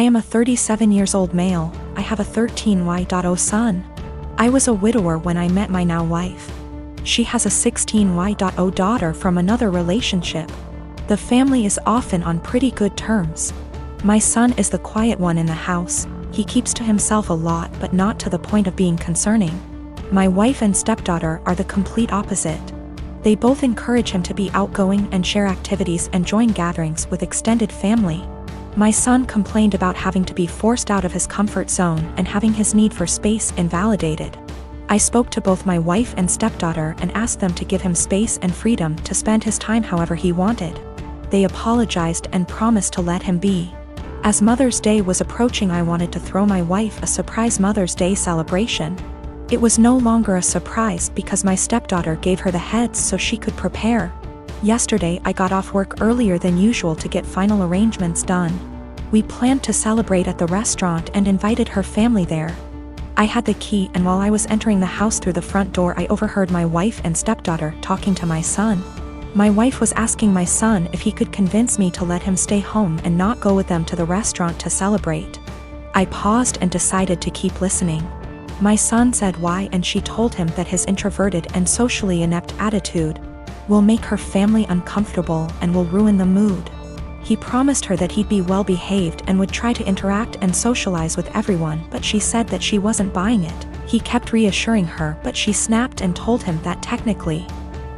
I am a 37 years old male. I have a 13Y.0 son. I was a widower when I met my now wife. She has a 16Y.0 daughter from another relationship. The family is often on pretty good terms. My son is the quiet one in the house. He keeps to himself a lot, but not to the point of being concerning. My wife and stepdaughter are the complete opposite. They both encourage him to be outgoing and share activities and join gatherings with extended family. My son complained about having to be forced out of his comfort zone and having his need for space invalidated. I spoke to both my wife and stepdaughter and asked them to give him space and freedom to spend his time however he wanted. They apologized and promised to let him be. As Mother's Day was approaching, I wanted to throw my wife a surprise Mother's Day celebration. It was no longer a surprise because my stepdaughter gave her the heads so she could prepare. Yesterday I got off work earlier than usual to get final arrangements done. We planned to celebrate at the restaurant and invited her family there. I had the key, and while I was entering the house through the front door, I overheard my wife and stepdaughter talking to my son. My wife was asking my son if he could convince me to let him stay home and not go with them to the restaurant to celebrate. I paused and decided to keep listening. My son said why, and she told him that his introverted and socially inept attitude will make her family uncomfortable and will ruin the mood. He promised her that he'd be well behaved and would try to interact and socialize with everyone, but she said that she wasn't buying it. He kept reassuring her, but she snapped and told him that technically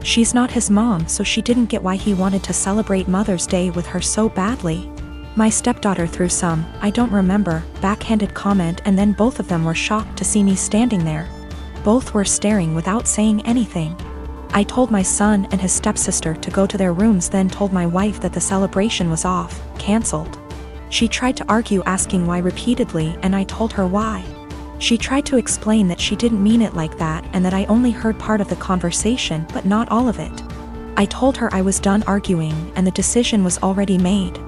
she's not his mom, so she didn't get why he wanted to celebrate Mother's Day with her so badly. My stepdaughter threw some, I don't remember, backhanded comment, and then both of them were shocked to see me standing there. Both were staring without saying anything. I told my son and his stepsister to go to their rooms, then told my wife that the celebration was off, cancelled. She tried to argue, asking why repeatedly, and I told her why. She tried to explain that she didn't mean it like that and that I only heard part of the conversation but not all of it. I told her I was done arguing and the decision was already made.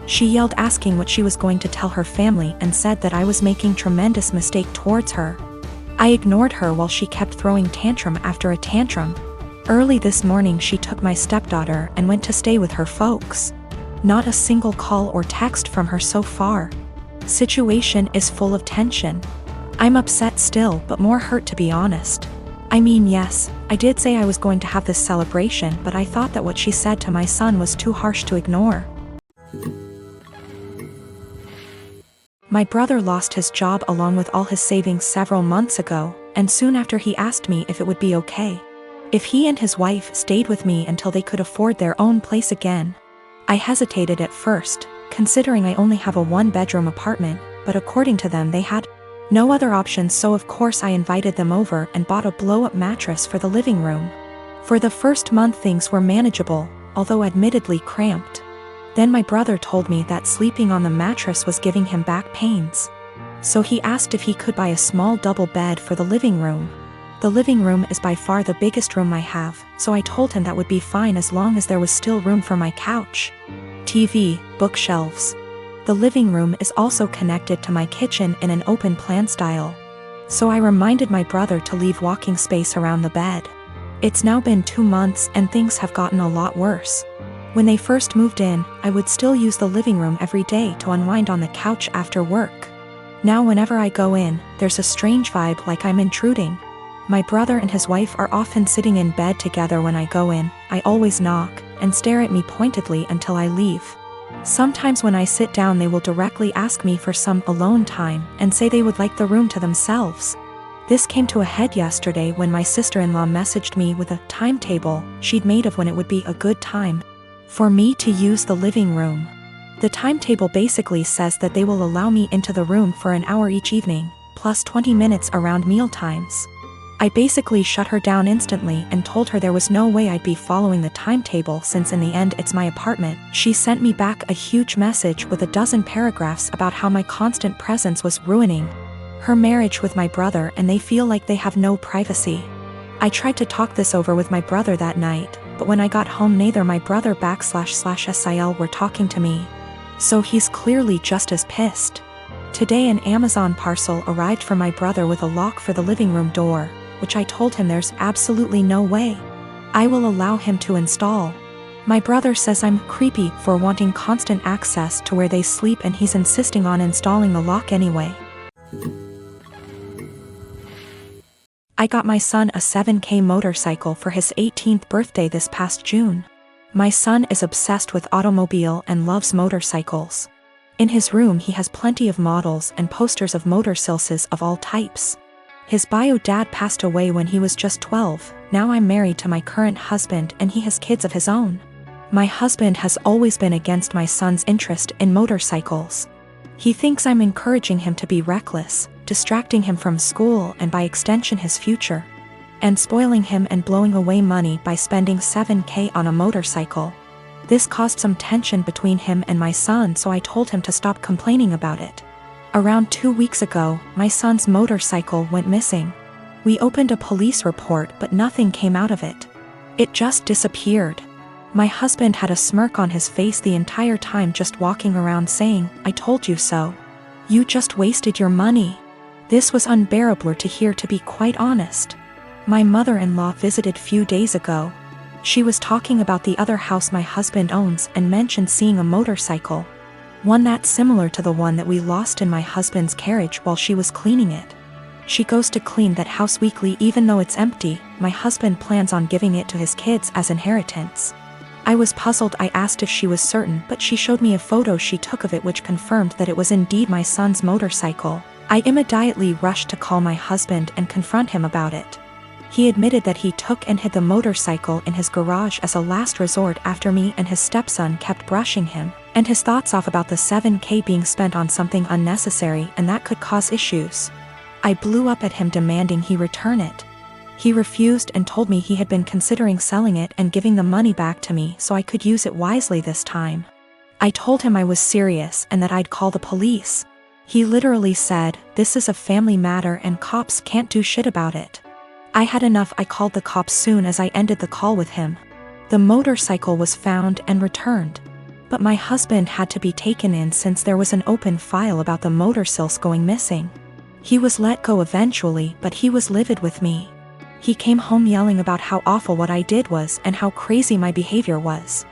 She yelled, asking what she was going to tell her family, and said that I was making tremendous mistake towards her. I ignored her while she kept throwing tantrum after a tantrum. Early this morning she took my stepdaughter and went to stay with her folks. Not a single call or text from her so far. Situation is full of tension. I'm upset still, but more hurt, to be honest. I mean, yes, I did say I was going to have this celebration, but I thought that what she said to my son was too harsh to ignore. My brother lost his job along with all his savings several months ago, and soon after he asked me if it would be okay if he and his wife stayed with me until they could afford their own place again. I hesitated at first, considering I only have a one-bedroom apartment, but according to them they had no other options, so of course I invited them over and bought a blow-up mattress for the living room. For the first month things were manageable, although admittedly cramped. Then my brother told me that sleeping on the mattress was giving him back pains. So he asked if he could buy a small double bed for the living room. The living room is by far the biggest room I have, so I told him that would be fine as long as there was still room for my couch, TV, bookshelves. The living room is also connected to my kitchen in an open plan style. So I reminded my brother to leave walking space around the bed. It's now been 2 months and things have gotten a lot worse. When they first moved in, I would still use the living room every day to unwind on the couch after work. Now whenever I go in, there's a strange vibe, like I'm intruding. My brother and his wife are often sitting in bed together when I go in. I always knock and stare at me pointedly until I leave. Sometimes when I sit down they will directly ask me for some alone time and say they would like the room to themselves. This came to a head yesterday when my sister-in-law messaged me with a timetable she'd made of when it would be a good time for me to use the living room. The timetable basically says that they will allow me into the room for an hour each evening, plus 20 minutes around meal times. I basically shut her down instantly and told her there was no way I'd be following the timetable, since in the end it's my apartment. She sent me back a huge message with a dozen paragraphs about how my constant presence was ruining her marriage with my brother and they feel like they have no privacy. I tried to talk this over with my brother that night, but when I got home neither my brother /SIL were talking to me. So he's clearly just as pissed. Today an Amazon parcel arrived for my brother with a lock for the living room door, which I told him there's absolutely no way I will allow him to install. My brother says I'm creepy for wanting constant access to where they sleep, and he's insisting on installing the lock anyway. I got my son a 7K motorcycle for his 18th birthday this past June. My son is obsessed with automobile and loves motorcycles. In his room he has plenty of models and posters of motorcycles of all types. His bio dad passed away when he was just 12, now I'm married to my current husband and he has kids of his own. My husband has always been against my son's interest in motorcycles. He thinks I'm encouraging him to be reckless, distracting him from school and by extension his future, and spoiling him and blowing away money by spending 7K on a motorcycle. This caused some tension between him and my son, so I told him to stop complaining about it. Around 2 weeks ago, my son's motorcycle went missing. We opened a police report but nothing came out of it. It just disappeared. My husband had a smirk on his face the entire time, just walking around saying, "I told you so. You just wasted your money." This was unbearable to hear, to be quite honest. My mother-in-law visited few days ago. She was talking about the other house my husband owns and mentioned seeing a motorcycle. One that's similar to the one that we lost in my husband's carriage while she was cleaning it. She goes to clean that house weekly even though it's empty. My husband plans on giving it to his kids as inheritance. I was puzzled. I asked if she was certain, but she showed me a photo she took of it which confirmed that it was indeed my son's motorcycle. I immediately rushed to call my husband and confront him about it. He admitted that he took and hid the motorcycle in his garage as a last resort after me and his stepson kept brushing him and his thoughts off about the 7K being spent on something unnecessary and that could cause issues. I blew up at him demanding he return it. He refused and told me he had been considering selling it and giving the money back to me so I could use it wisely this time. I told him I was serious and that I'd call the police. He literally said, "This is a family matter and cops can't do shit about it." I had enough. I called the cops soon as I ended the call with him. The motorcycle was found and returned. But my husband had to be taken in since there was an open file about the motorcycles going missing. He was let go eventually, but he was livid with me. He came home yelling about how awful what I did was and how crazy my behavior was.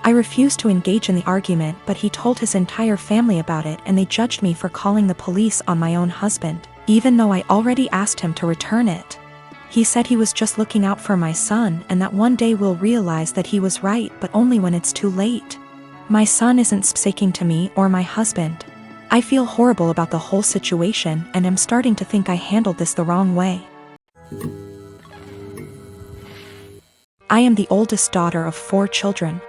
I refused to engage in the argument, but he told his entire family about it and they judged me for calling the police on my own husband, even though I already asked him to return it. He said he was just looking out for my son and that one day we'll realize that he was right, but only when it's too late. My son isn't speaking to me or my husband. I feel horrible about the whole situation and am starting to think I handled this the wrong way. I am the oldest daughter of 4 children.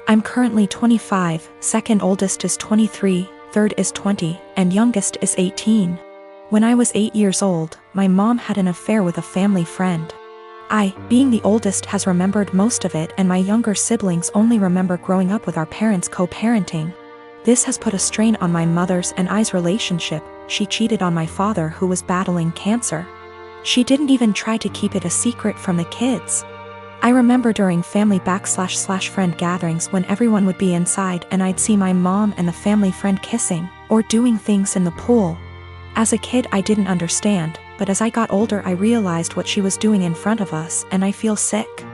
I'm currently 25, second oldest is 23, third is 20, and youngest is 18. When I was 8 years old, my mom had an affair with a family friend. I, being the oldest, has remembered most of it and my younger siblings only remember growing up with our parents co-parenting. This has put a strain on my mother's and I's relationship. She cheated on my father who was battling cancer. She didn't even try to keep it a secret from the kids. I remember during family / friend gatherings when everyone would be inside and I'd see my mom and the family friend kissing or doing things in the pool. As a kid I didn't understand, but as I got older I realized what she was doing in front of us and I feel sick.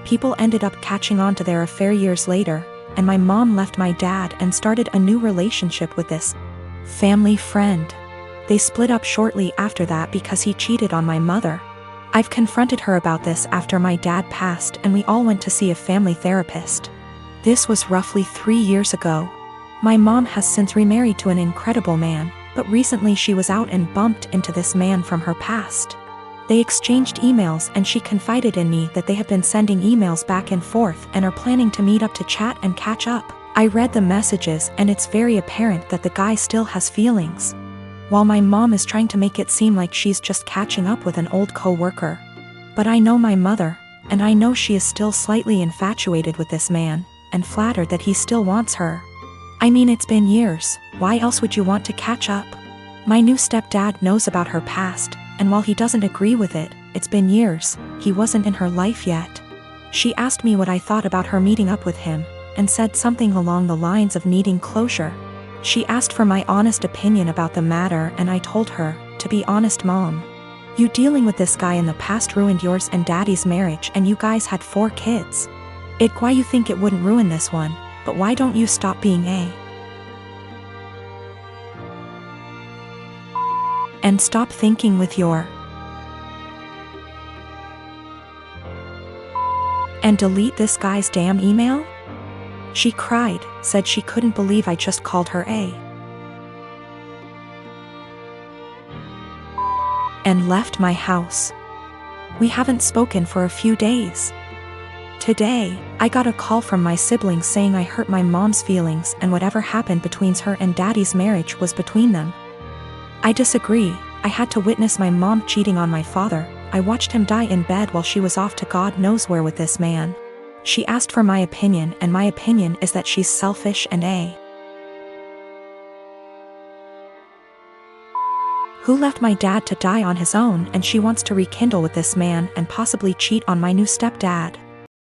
People ended up catching on to their affair years later, and my mom left my dad and started a new relationship with this family friend. They split up shortly after that because he cheated on my mother. I've confronted her about this after my dad passed and we all went to see a family therapist. This was roughly 3 years ago. My mom has since remarried to an incredible man, but recently she was out and bumped into this man from her past. They exchanged emails and she confided in me that they have been sending emails back and forth and are planning to meet up to chat and catch up. I read the messages and it's very apparent that the guy still has feelings. While my mom is trying to make it seem like she's just catching up with an old co-worker. But I know my mother, and I know she is still slightly infatuated with this man, and flattered that he still wants her. I mean, it's been years, why else would you want to catch up? My new stepdad knows about her past, and while he doesn't agree with it, it's been years, he wasn't in her life yet. She asked me what I thought about her meeting up with him, and said something along the lines of needing closure. She asked for my honest opinion about the matter and I told her, to be honest mom, you dealing with this guy in the past ruined yours and daddy's marriage and you guys had 4 kids. Why you think it wouldn't ruin this one, but why don't you stop being A? And stop thinking with your and delete this guy's damn email? She cried, said she couldn't believe I just called her A. And left my house. We haven't spoken for a few days. Today, I got a call from my siblings saying I hurt my mom's feelings and whatever happened between her and daddy's marriage was between them. I disagree. I had to witness my mom cheating on my father. I watched him die in bed while she was off to God knows where with this man. She asked for my opinion, and my opinion is that she's selfish and A. Who left my dad to die on his own, and she wants to rekindle with this man and possibly cheat on my new stepdad.